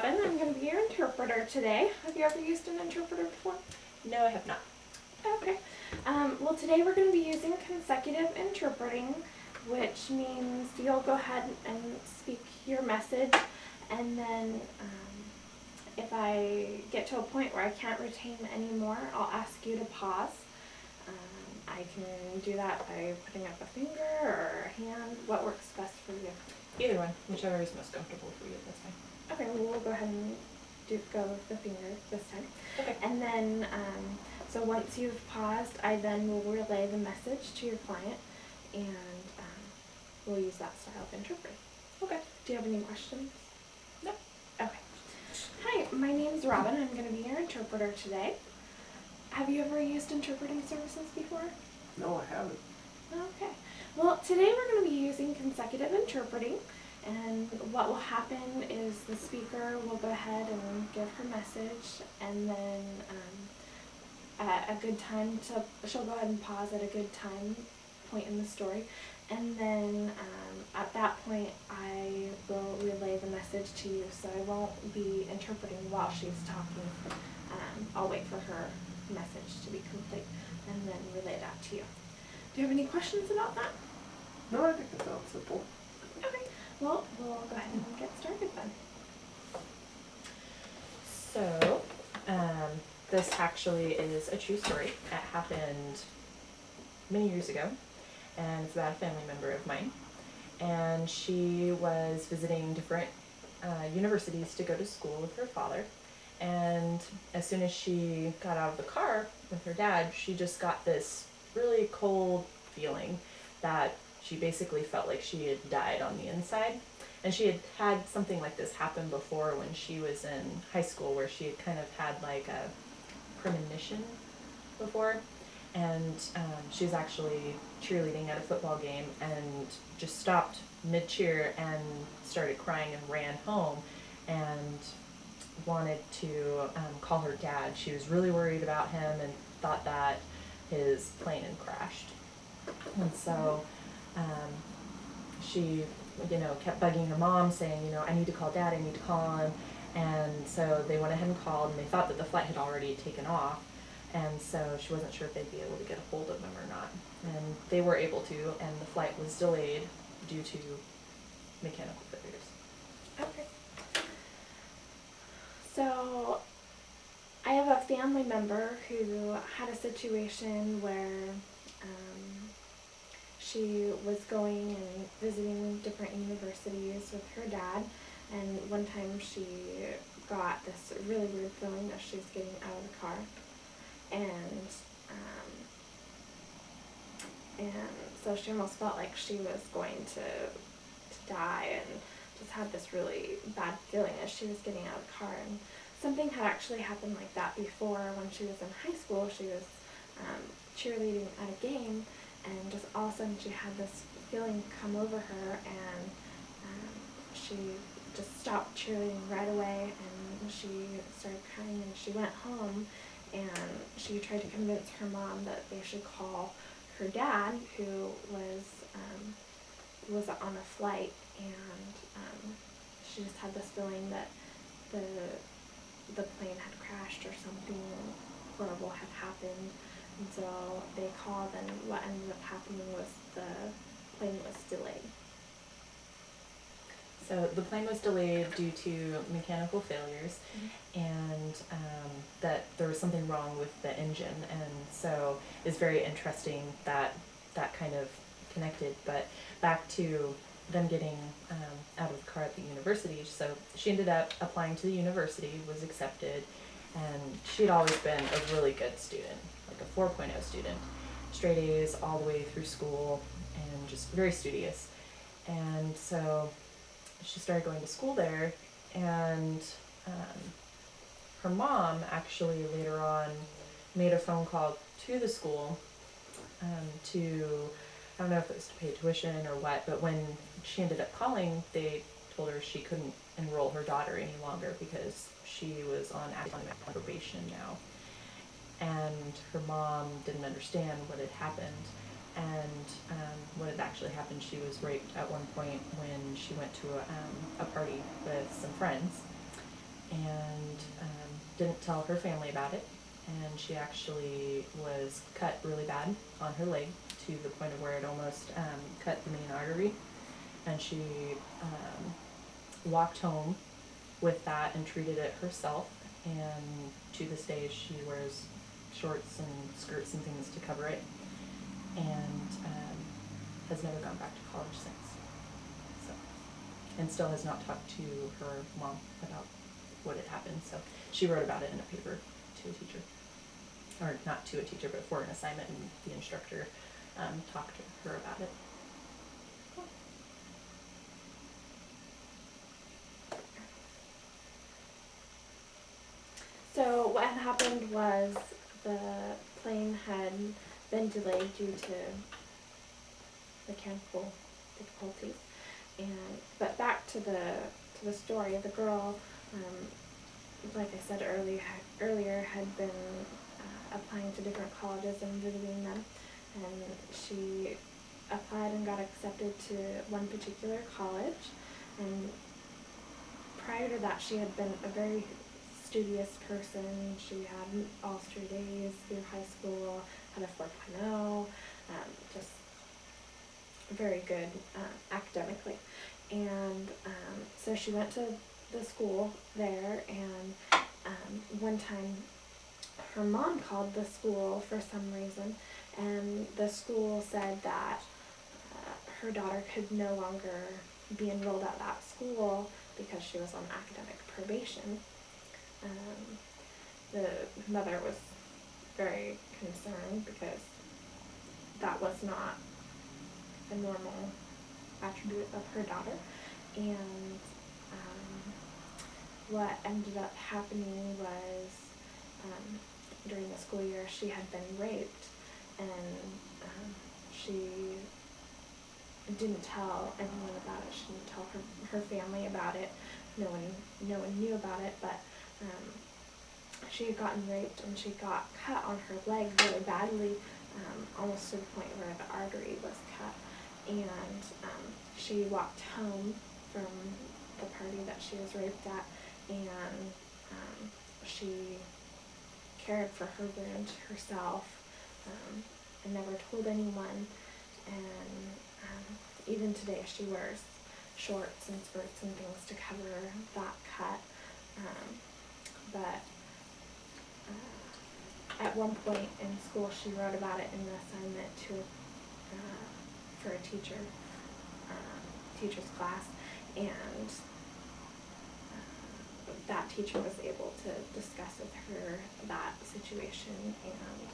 Robin. I'm going to be your interpreter today. Have you ever used an interpreter before? No, I have not. Okay. Well, today we're going to be using consecutive interpreting, which means you'll go ahead and speak your message, and then if I get to a point where I can't retain anymore, I'll ask you to pause. I can do that by putting up a finger or a hand. What works best for you? Either one, whichever is most comfortable for you, that's fine. Okay, well, we'll go ahead and go with the finger this time. Okay. And then, so once you've paused, I then will relay the message to your client, and we'll use that style of interpreting. Okay. Do you have any questions? No. Okay. Hi, my name's Robin. I'm going to be your interpreter today. Have you ever used interpreting services before? No, I haven't. Okay. Well, today we're going to be using consecutive interpreting, and what will happen is the speaker will go ahead and give her message, and then at a good time she'll go ahead and pause at a good point in the story, and then at that point I will relay the message to you, so I won't be interpreting while she's talking. I'll wait for her message to be complete and then relay that to you. Do you have any questions about that? No, I think that sounds simple. Okay, well, we'll go ahead and get started then. So, this actually is a true story. It happened many years ago, and it's about a family member of mine. And she was visiting different universities to go to school with her father. And as soon as she got out of the car with her dad, she just got this really cold feeling that she basically felt like she had died on the inside. And she had had something like this happen before when she was in high school, where she had kind of had like a premonition before. And she was actually cheerleading at a football game and just stopped mid-cheer and started crying and ran home and wanted to call her dad. She was really worried about him and thought that his plane had crashed. And so she, kept bugging her mom, saying, I need to call Dad, I need to call him. And so they went ahead and called, and they thought that the flight had already taken off. And so she wasn't sure if they'd be able to get a hold of him or not. And they were able to, and the flight was delayed due to mechanical failures. Okay. So, I have a family member who had a situation where she was going and visiting different universities with her dad, and one time she got this really weird feeling as she was getting out of the car, and so she almost felt like she was going to die, and just had this really bad feeling as she was getting out of the car. And something had actually happened like that before when she was in high school. She was cheerleading at a game, and just all of a sudden she had this feeling come over her, and she just stopped cheerleading right away, and she started crying, and she went home, and she tried to convince her mom that they should call her dad, who was on a flight, and she just had this feeling that the plane had crashed or something horrible had happened. And so they called, and what ended up happening was the plane was delayed. So the plane was delayed due to mechanical failures, and that there was something wrong with the engine. And so it's very interesting that that kind of connected. But back to them getting out of the car at the university. So she ended up applying to the university, was accepted, and she'd always been a really good student, like a 4.0 student, straight A's all the way through school, and just very studious. And so she started going to school there, and her mom actually later on made a phone call to the school to, I don't know if it was to pay tuition or what, but when she ended up calling, they told her she couldn't enroll her daughter any longer because she was on academic probation now. And her mom didn't understand what had happened, and what had actually happened. She was raped at one point when she went to a party with some friends, and didn't tell her family about it. And she actually was cut really bad on her leg to the point of where it almost cut the main artery. And she walked home with that and treated it herself. And to this day, she wears shorts and skirts and things to cover it, and has never gone back to college since. So, and still has not talked to her mom about what had happened. So she wrote about it in a paper to a teacher, or not to a teacher, but for an assignment, and the instructor talked to her about it. So what had happened was the plane had been delayed due to mechanical difficulties, but back to the story. The girl, like I said earlier, had been applying to different colleges and visiting them, and she applied and got accepted to one particular college. And prior to that, she had been a very studious person. She had all straight A's through high school, had a 4.0, just very good academically. And so she went to the school there, and one time her mom called the school for some reason, and the school said that her daughter could no longer be enrolled at that school because she was on academic probation. The mother was very concerned because that was not a normal attribute of her daughter. And what ended up happening was, during the school year, she had been raped, and she didn't tell anyone about it. She didn't tell her family about it. No one knew about it, but she had gotten raped, and she got cut on her leg really badly, almost to the point where the artery was cut. And she walked home from the party that she was raped at, and she cared for her wound herself, and never told anyone. And even today, she wears shorts and skirts and things to cover that cut. But at one point in school, she wrote about it in an assignment for a teacher's class, and that teacher was able to discuss with her that situation, and